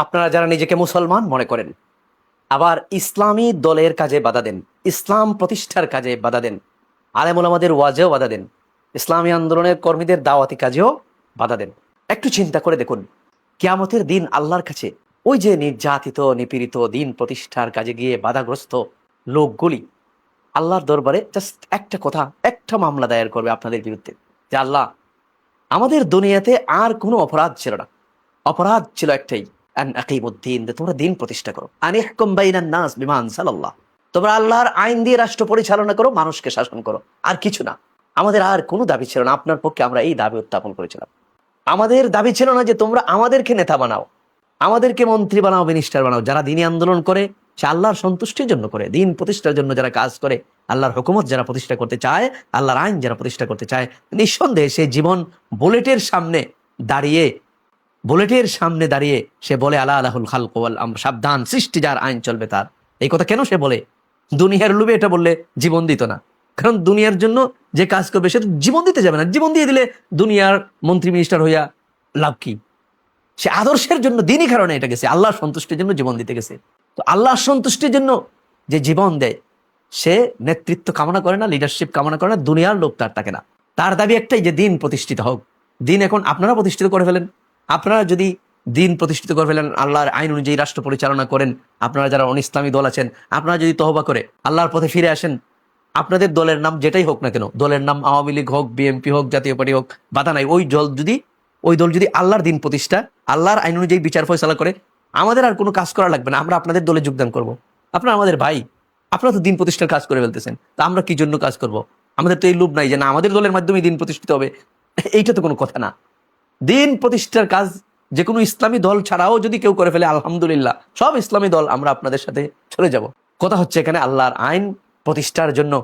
আপনারা যারা নিজেকে মুসলমান মনে করেন, আবার ইসলামী দলের কাজে বাধা দেন, ইসলাম প্রতিষ্ঠার কাজে বাধা দেন, আলেম ওলামাদের ওয়াজেও বাধা দেন, ইসলামী আন্দোলনের কর্মীদের দাওয়াতি কাজেও বাধা দেন, একটু চিন্তা করে দেখুন, কিয়ামতের দিন আল্লাহর কাছে ওই যে নির্যাতিত নিপীড়িত দিন প্রতিষ্ঠার কাজে গিয়ে বাধাগ্রস্ত লোকগুলি আল্লাহর দরবারে জাস্ট একটা কথা, একটা মামলা দায়ের করবে আপনাদের বিরুদ্ধে, যে আল্লাহ, আমাদের দুনিয়াতে আর কোনো অপরাধ ছিল না, অপরাধ ছিল একটাই, আন আকিমুদ্দিন, তোমরা দিন প্রতিষ্ঠা করো, আনিহকুম বাইনান নাস বিমা আনজালাল্লাহ, তোমরা আল্লাহর আইন দিয়ে রাষ্ট্র পরিচালনা করো, মানুষকে শাসন করো, আর কিছু না। আমাদের আর কোনো দাবি ছিল না, আপনার পক্ষে আমরা এই দাবি উত্থাপন করেছিলাম। আমাদের দাবি ছিল না যে তোমরা আমাদেরকে নেতা বানাও, আমাদেরকে মন্ত্রী বানাও, মিনিস্টার বানাও। যারা দিনই আন্দোলন করে সে আল্লাহর সন্তুষ্টির জন্য করে, দিন প্রতিষ্ঠার জন্য যারা কাজ করে, আল্লাহর হুকুমত যারা প্রতিষ্ঠা করতে চায়, আল্লাহর আইন যারা প্রতিষ্ঠা করতে চায়, নিঃসন্দেহে সে জীবন বুলেটের সামনে দাঁড়িয়ে, বুলেটের সামনে দাঁড়িয়ে সে বলে আলা আলাহুল খালক ওয়াল আমর, সাবধান, সৃষ্টি যার, আইন চলবে তার। এই কথা কেন সে বলে? দুনিয়ার লোভে এটা বললে জীবন দিত না, কারণ দুনিয়ার জন্য যে কাজ করবে সে তো জীবন দিতে যাবে না। জীবন দিয়ে দিলে দুনিয়ার মন্ত্রী মিনিস্টার হইয়া লাভ কি? সে আদর্শের জন্য, দিনই কারণে এটা গেছে, আল্লাহর সন্তুষ্টির জন্য জীবন দিতে গেছে। তো আল্লাহর সন্তুষ্টির জন্য যে জীবন দেয় সে নেতৃত্ব কামনা করে না, লিডারশিপ কামনা করে না, দুনিয়ার লোক তার থাকে না। তার দাবি একটাই, যে দিন প্রতিষ্ঠিত হোক। দিন এখন আপনারা প্রতিষ্ঠিত করে ফেলেন। আপনারা যদি দিন প্রতিষ্ঠিত করে ফেলেন, আল্লাহর আইন অনুযায়ী রাষ্ট্র পরিচালনা করেন, আপনারা যারা অনিসলামী দল আছেন, আপনারা যদি তওবা করে আল্লাহর পথে ফিরে আসেন, আপনাদের দলের নাম যেটাই হোক না কেন, দলের নাম আওয়ামী লীগ হোক, বিএনপি হোক, জাতীয় পার্টি হোক, বাধা নাই। ওই দল যদি আল্লাহর দিন প্রতিষ্ঠা, আল্লাহর আইন অনুযায়ী বিচার ফয়সালা করে, আমাদের আর কোনো কাজ করা লাগবে না, আমরা আপনাদের দলে যোগদান করব। আপনারা আমাদের ভাই, আপনারা তো দিন প্রতিষ্ঠার কাজ করে ফেলতেছেন, তা আমরা কি জন্য কাজ করব? আমাদের তো এই লোভ নাই যে না আমাদের দলের মাধ্যমে দিন প্রতিষ্ঠিত হবে। এইটা তো কোনো কথা না। দিন প্রতিষ্ঠার কাজ যে কোনো ইসলামী দল ছাড়াও যদি কেউ করে ফেলে, আলহামদুলিল্লাহ, সব ইসলামী দল আমরা আপনাদের সাথে চলে যাব। কথা হচ্ছে এখানে আল্লাহর আইন প্রতিষ্ঠার জন্য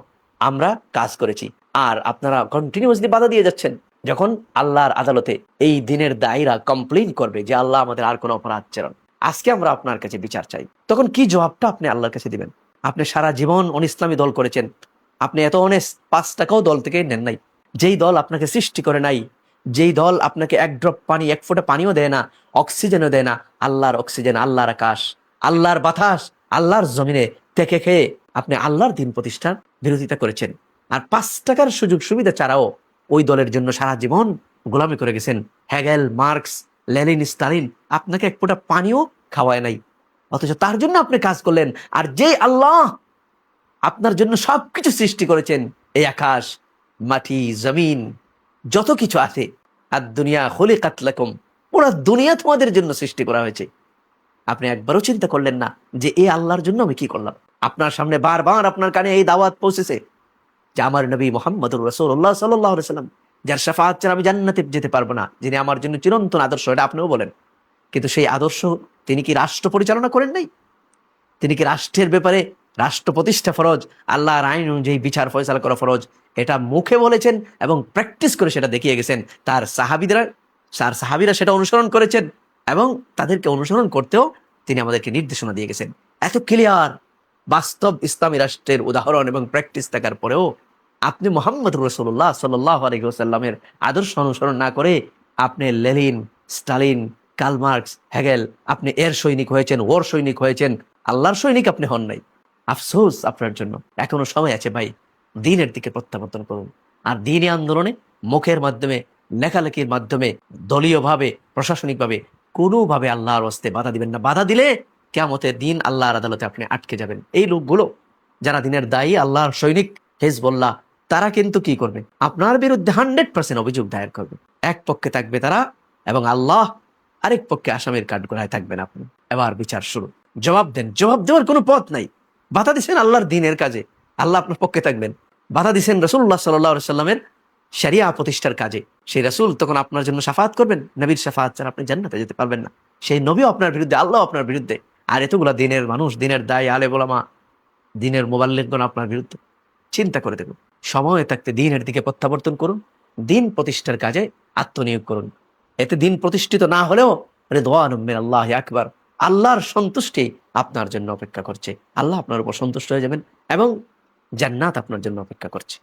আমরা কাজ করেছি, আর আপনারা কন্টিনিউয়াসলি বাধা দিয়ে যাচ্ছেন। যখন আল্লাহর আদালতে এই দিনের দায়রা কমপ্লেইন করবে যে আল্লাহ, আমাদের আর কোনো অপরাধ ছিল না, আজকে আমরা আপনার কাছে বিচার চাই, তখন কি জবাবটা আপনি আল্লাহর কাছে দিবেন? আপনি সারা জীবন অনিসলামী দল করেছেন, আপনি এত অনেস্ট, 5 টাকাও দল থেকে নেন নাই। যেই দল আপনাকে সৃষ্টি করে নাই, যেই দল আপনাকে এক ড্রপ পানি, এক ফোঁটা পানিও দেয় না, অক্সিজেনও দেয় না, আল্লাহর অক্সিজেন, আল্লাহর আকাশ, আল্লাহর বাতাস, আল্লাহর জমিনে থেকে খেয়ে আপনি আল্লাহর দিন প্রতিষ্ঠার বিরোধিতা করেছেন। আর 5 টাকার সুযোগ সুবিধা ছাড়াও ওই দলের জন্য সারা জীবন গোলামি করে গেছেন। হেগেল, মার্কস, লেনিন, স্টালিন আপনাকে এক ফোঁটা পানিও খাওয়ায় নাই, অথচ তার জন্য আপনি কাজ করলেন। আর যে আল্লাহ আপনার জন্য সবকিছু সৃষ্টি করেছেন, এই আকাশ, মাটি, জমিন, যত কিছু আছে, আর দুনিয়া খুলিকাত লাকুম, পুরো দুনিয়া তোমাদের জন্য সৃষ্টি করা হয়েছে, আপনি একবারও চিন্তা করলেন না যে এই আল্লাহর জন্য আমি কি করলাম? আপনার সামনে বারবার আপনার কানে এই দাওয়াত পৌঁছেছে যে আমার নবী মুহাম্মদুর রাসূলুল্লাহ সাল্লাল্লাহু আলাইহি ওয়াসাল্লাম, যার শাফাআত ছাড়া আমি জান্নাতে যেতে পারবো না, যিনি আমার জন্য চিরন্তন আদর্শ, এটা আপনিও বলেন। কিন্তু সেই আদর্শ তিনি কি রাষ্ট্র পরিচালনা করেন নাই? তিনি কি রাষ্ট্রের ব্যাপারে, রাষ্ট্র প্রতিষ্ঠা ফরজ, আল্লাহর আইন অনুযায়ী বিচার ফয়সালা করা ফরজ, এটা মুখে বলেছেন এবং প্র্যাকটিস করে সেটা দেখিয়ে গেছেন। সাহাবীরা সেটা অনুসরণ করেছেন এবং তাদেরকে অনুসরণ করতেও তিনি আমাদেরকে নির্দেশনা দিয়ে গেছেন। এত ক্লিয়ার বাস্তব ইসলামী রাষ্ট্রের উদাহরণ এবং প্র্যাকটিস থাকার পরেও আপনি মুহাম্মদ রাসূলুল্লাহ সাল্লাল্লাহু আলাইহি ওয়াসাল্লামের আদর্শ অনুসরণ না করে আপনি Lenin, Stalin, Karl Marx, Hegel, আপনি এর সৈনিক হয়েছেন, ওর সৈনিক হয়েছেন, আল্লাহর সৈনিক আপনি হন নাই। আফসোস আপনার জন্য। এখনো সময় আছে ভাই, দ্বীনের দিকে প্রত্যাবর্তন করুন। আর দ্বীনি আন্দোলনে মুখের মাধ্যমে, লেখালেখির মাধ্যমে, দলীয়ভাবে, প্রশাসনিকভাবে কোনোভাবে আল্লাহর হস্তে বাধা দিবেন না। বাধা দিলে কিয়ামতের দিন আল্লাহর আদালতে আপনি আটকে যাবেন। এই লোকগুলো যারা দিনের দায়ী, আল্লাহর সৈনিক, হিজবুল্লাহ, তারা কিন্তু কি করবে? আপনার বিরুদ্ধে 100% অভিযোগ দায়ের করবে। এক পক্ষে থাকবে তারা এবং আল্লাহ, আরেক পক্ষে আসামির কাঠগড়ায় থাকবেন আপনি। এবার বিচার শুরু, জবাব দেন। জবাব দেওয়ার কোনো পথ নাই। বাধা দিচ্ছেন আল্লাহর দ্বীনের কাজে, আল্লাহ আপনার পক্ষে থাকবেন। বাধা দিচ্ছেন রাসূলুল্লাহ সাল্লাল্লাহু আলাইহি ওয়াসাল্লামের শরিয়া প্রতিষ্ঠার কাজে, সেই রাসূল তখন আপনার জন্য শাফাআত করবেন। নবীর শাফাআত ছাড়া আপনি জান্নাতে যেতে পারবেন না। সেই নবীও আপনার বিরুদ্ধে, আল্লাহ আপনার বিরুদ্ধে, আর এতগুলা দিনের মানুষ, দিনের দায়ী, আলেম ওলামা, দিনের মুবাল্লিগগণ আপনার বিরুদ্ধে। চিন্তা করে দেখুন, সময় থাকতে দ্বীনের দিকে প্রত্যাবর্তন করুন, দ্বীন প্রতিষ্ঠার কাজে আত্মনিয়োগ করুন। এতে দ্বীন প্রতিষ্ঠিত না হলেও রিদওয়ানুম মিনাল্লাহি আকবার, আল্লাহর সন্তুষ্টি আপনার জন্য অপেক্ষা করছে। আল্লাহ আপনার উপর সন্তুষ্ট হয়ে যাবেন এবং জান্নাত আপনার জন্য অপেক্ষা করছে।